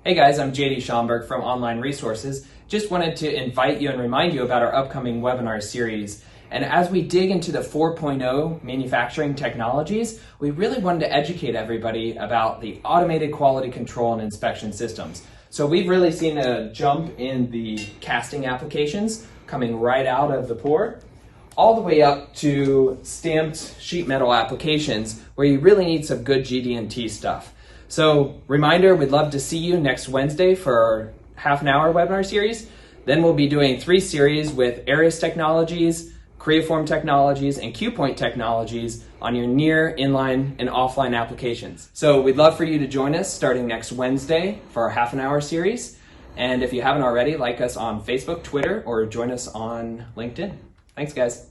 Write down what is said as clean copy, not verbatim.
Hey guys, I'm JD Schomburg from Online Resources. Just wanted to invite you and remind you about our upcoming webinar series. And as we dig into the 4.0 manufacturing technologies, we really wanted to educate everybody about the automated quality control and inspection systems. So we've really seen a jump in the casting applications coming right out of the pour, all the way up to stamped sheet metal applications where you really need some good GD&T stuff. So reminder, we'd love to see you next Wednesday for our half-an-hour webinar series. Then we'll be doing 3 series with Arius Technologies, Creaform Technologies, and QPoint Technologies on your near, inline, and offline applications. So we'd love for you to join us starting next Wednesday for our half-an-hour series. And if you haven't already, like us on Facebook, Twitter, or join us on LinkedIn. Thanks, guys.